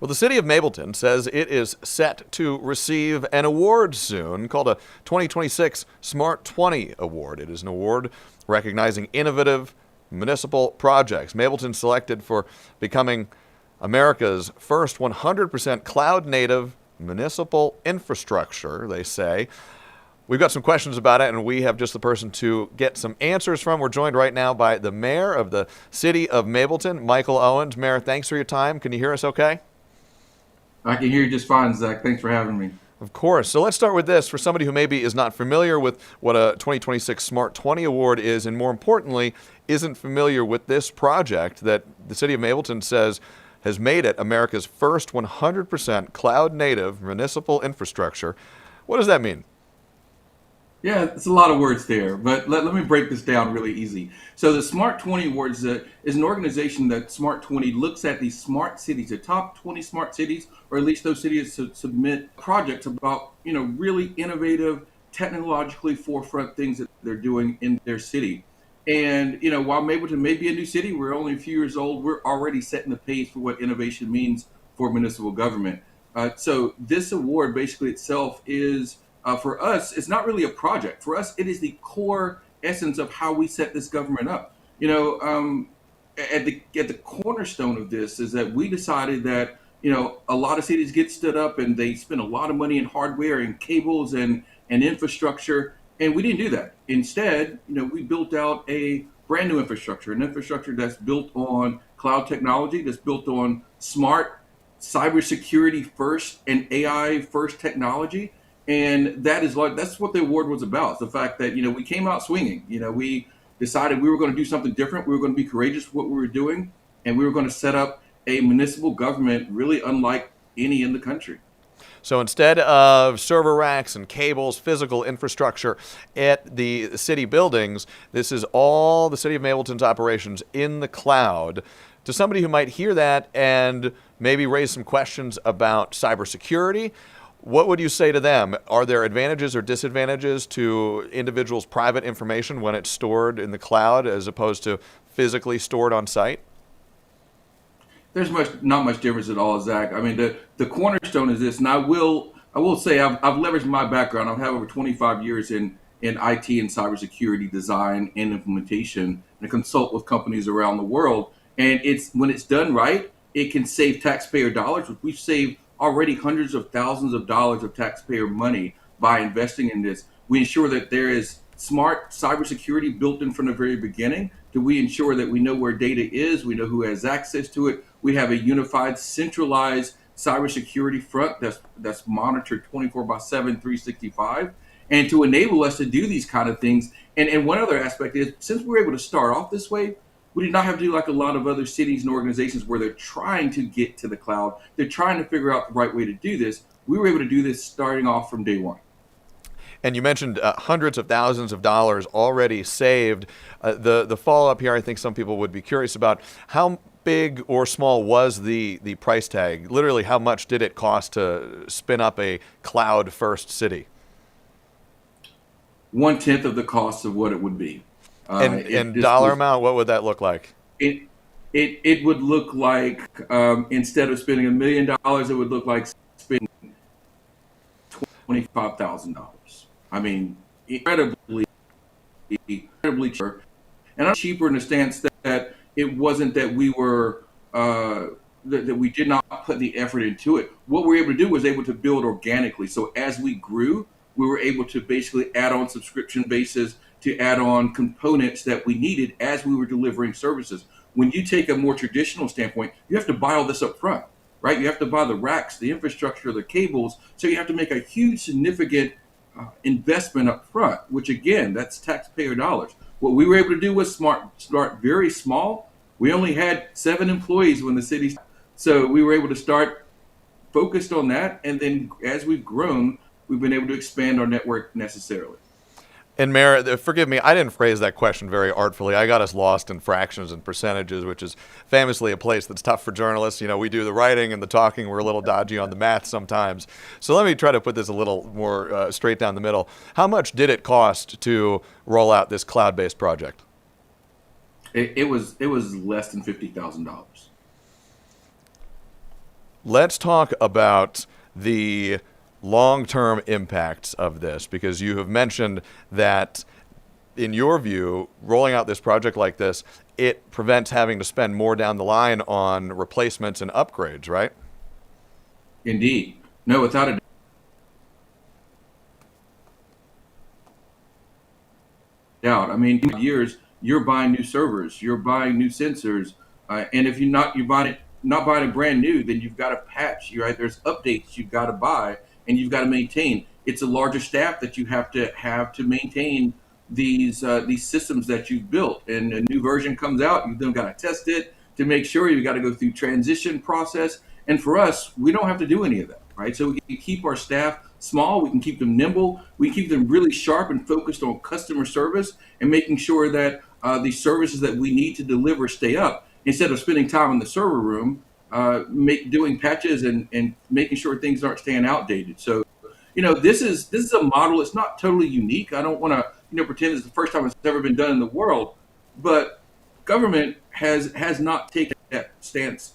Well, the city of Mableton says it is set to receive an award soon called a 2026 Smart 20 Award. It is an award recognizing innovative municipal projects. Mableton selected for becoming America's first 100% cloud-native municipal infrastructure, they say. We've got some questions about it, and we have just the person to get some answers from. We're joined right now by the mayor of the city of Mableton, Michael Owens. Mayor, thanks for your time. Can you hear us okay? I can hear you just fine, Zach. Thanks for having me. Of course. So let's start with this. For somebody who maybe is not familiar with what a 2026 Smart 20 Award is, and more importantly, isn't familiar with this project that the city of Mableton says has made it America's first 100% cloud-native municipal infrastructure, what does that mean? Yeah, it's a lot of words there, but let me break this down really easy. So the Smart 20 Awards is an organization that Smart 20 looks at these smart cities, the top 20 smart cities, or at least those cities to submit projects about, really innovative, technologically forefront things that they're doing in their city. And, while Mableton may be a new city, we're only a few years old, we're already setting the pace for what innovation means for municipal government. So this award basically itself is for us, it's not really a project. For us, it is the core essence of how we set this government up. At the cornerstone of this is that we decided that a lot of cities get stood up and they spend a lot of money in hardware and cables and infrastructure, and we didn't do that. Instead, we built out a brand new infrastructure, an infrastructure that's built on cloud technology, that's built on smart cybersecurity first and AI first technology. And that's what the award was about. The fact that, we came out swinging. We decided we were going to do something different. We were going to be courageous with what we were doing. And we were going to set up a municipal government really unlike any in the country. So instead of server racks and cables, physical infrastructure at the city buildings, this is all the city of Mableton's operations in the cloud. To somebody who might hear that and maybe raise some questions about cybersecurity, what would you say to them? Are there advantages or disadvantages to individuals' private information when it's stored in the cloud as opposed to physically stored on site? There's not much difference at all, Zach. I mean, the cornerstone is this, and I will say I've leveraged my background. I've had over 25 years in IT and cybersecurity design and implementation, and I consult with companies around the world. And when it's done right, it can save taxpayer dollars. We've saved already hundreds of thousands of dollars of taxpayer money by investing in this. We ensure that there is smart cybersecurity built in from the very beginning. Do we ensure that we know where data is? We know who has access to it. We have a unified, centralized cybersecurity front that's monitored 24/7, 365. And to enable us to do these kind of things. And one other aspect is, since we're able to start off this way, we did not have to do like a lot of other cities and organizations where they're trying to get to the cloud. They're trying to figure out the right way to do this. We were able to do this starting off from day one. And you mentioned hundreds of thousands of dollars already saved. The follow-up here, I think some people would be curious about. How big or small was the price tag? Literally, how much did it cost to spin up a cloud-first city? 1/10 of the cost of what it would be. And dollar amount, what would that look like? It would look like instead of spending $1 million, it would look like spending $25,000. I mean, incredibly cheaper, and cheaper in the stance that it wasn't that we were that we did not put the effort into it. What we were able to do was able to build organically. So as we grew, we were able to basically add on subscription bases, to add on components that we needed as we were delivering services. When you take a more traditional standpoint, you have to buy all this up front, right? You have to buy the racks, the infrastructure, the cables. So you have to make a huge, significant investment up front, which again, that's taxpayer dollars. What we were able to do was start very small. We only had 7 employees when the city, so we were able to start focused on that. And then as we've grown, we've been able to expand our network necessarily. And Mayor, forgive me, I didn't phrase that question very artfully. I got us lost in fractions and percentages, which is famously a place that's tough for journalists. We do the writing and the talking. We're a little dodgy on the math sometimes. So let me try to put this a little more straight down the middle. How much did it cost to roll out this cloud-based project? It was less than $50,000. Let's talk about the long-term impacts of this, because you have mentioned that, in your view, rolling out this project like this, it prevents having to spend more down the line on replacements and upgrades, right? Indeed. No, without a doubt. I mean, years you're buying new servers, you're buying new sensors, and if you're not buying it brand new, then you've got to patch. Right? There's updates you've got to buy and you've got to maintain. It's a larger staff that you have to maintain these systems that you've built. And a new version comes out, you've then got to test it to make sure. You've got to go through transition process. And for us, we don't have to do any of that, right? So we can keep our staff small, we can keep them nimble, we can keep them really sharp and focused on customer service and making sure that the services that we need to deliver stay up instead of spending time in the server room doing patches and making sure things aren't staying outdated. So, this is a model. It's not totally unique. I don't want to pretend it's the first time it's ever been done in the world, but government has not taken that stance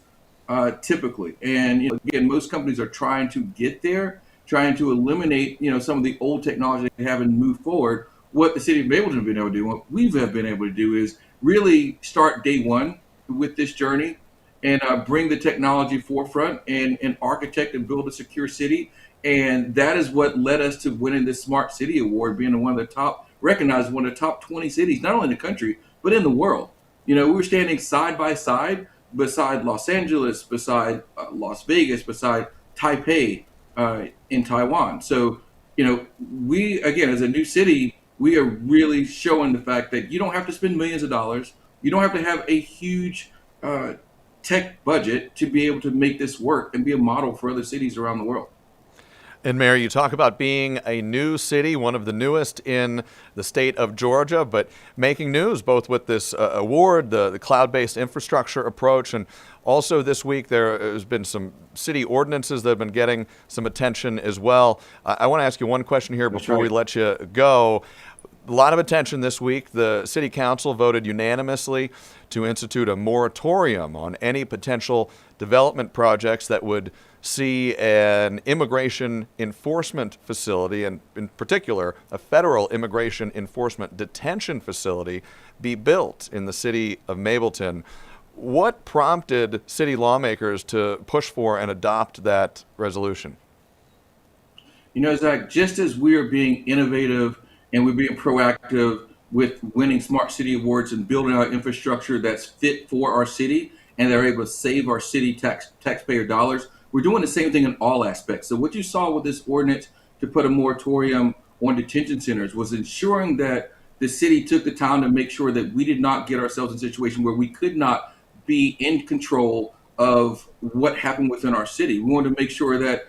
typically. And again, most companies are trying to get there, trying to eliminate some of the old technology they have and move forward. What the city of Mableton have been able to do, what we have been able to do, is really start day one with this journey and bring the technology forefront and architect and build a secure city. And that is what led us to winning this Smart City Award, being one of the top, recognized one of the top 20 cities, not only in the country, but in the world. We were standing side by side beside Los Angeles, beside Las Vegas, beside Taipei in Taiwan. So, we, again, as a new city, we are really showing the fact that you don't have to spend millions of dollars. You don't have to have a huge tech budget to be able to make this work and be a model for other cities around the world. And Mayor, you talk about being a new city, one of the newest in the state of Georgia, but making news both with this award, the cloud-based infrastructure approach, and also this week there has been some city ordinances that have been getting some attention as well. I want to ask you one question here before we let you go. A lot of attention this week. The City Council voted unanimously to institute a moratorium on any potential development projects that would see an immigration enforcement facility, and in particular, a federal immigration enforcement detention facility, be built in the city of Mableton. What prompted city lawmakers to push for and adopt that resolution? Zach, just as we are being innovative and we're being proactive with winning Smart City Awards and building our infrastructure that's fit for our city and they're able to save our city taxpayer dollars, we're doing the same thing in all aspects. So what you saw with this ordinance to put a moratorium on detention centers was ensuring that the city took the time to make sure that we did not get ourselves in a situation where we could not be in control of what happened within our city. We wanted to make sure that,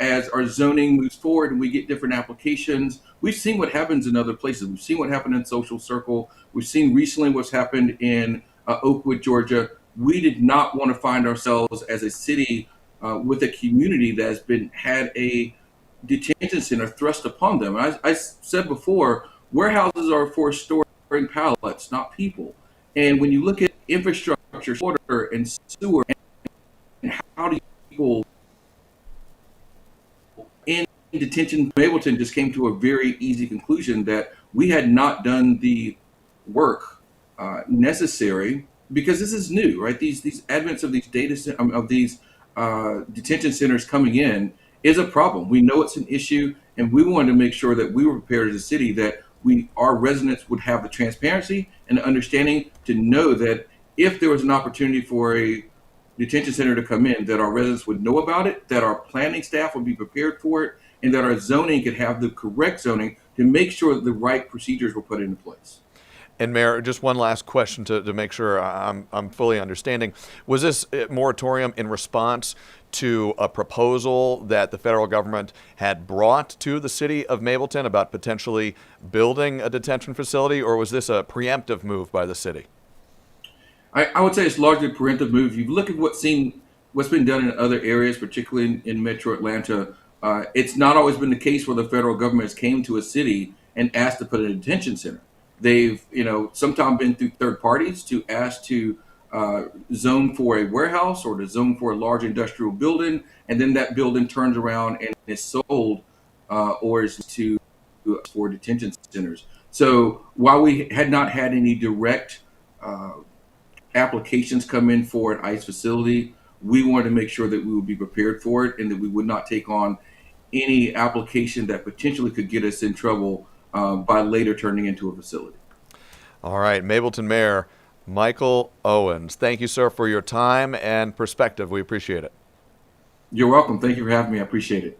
as our zoning moves forward and we get different applications, we've seen what happens in other places. We've seen what happened in Social Circle. We've seen recently what's happened in Oakwood, Georgia. We did not want to find ourselves as a city with a community that has had a detention center thrust upon them. I said before, warehouses are for storing pallets, not people. And when you look at infrastructure, water and sewer, and how do people in detention, Mableton just came to a very easy conclusion that we had not done the work necessary, because this is new, right? These advents of these detention centers coming in is a problem. We know it's an issue, and we wanted to make sure that we were prepared as a city, that our residents would have the transparency and the understanding to know that if there was an opportunity for a detention center to come in, that our residents would know about it, that our planning staff would be prepared for it, and that our zoning could have the correct zoning to make sure that the right procedures were put into place. And Mayor, just one last question to make sure I'm fully understanding. Was this moratorium in response to a proposal that the federal government had brought to the city of Mableton about potentially building a detention facility, or was this a preemptive move by the city? I would say it's largely a preemptive move. You look at what's been done in other areas, particularly in Metro Atlanta. It's not always been the case where the federal government has came to a city and asked to put a detention center. They've, sometimes been through third parties to ask to zoned for a warehouse or to zone for a large industrial building, and then that building turns around and is sold or is to for detention centers. So while we had not had any direct uh, applications come in for an ICE facility, we wanted to make sure that we would be prepared for it and that we would not take on any application that potentially could get us in trouble by later turning into a facility. All right, Mableton Mayor Michael Owens, thank you, sir, for your time and perspective. We appreciate it. You're welcome. Thank you for having me. I appreciate it.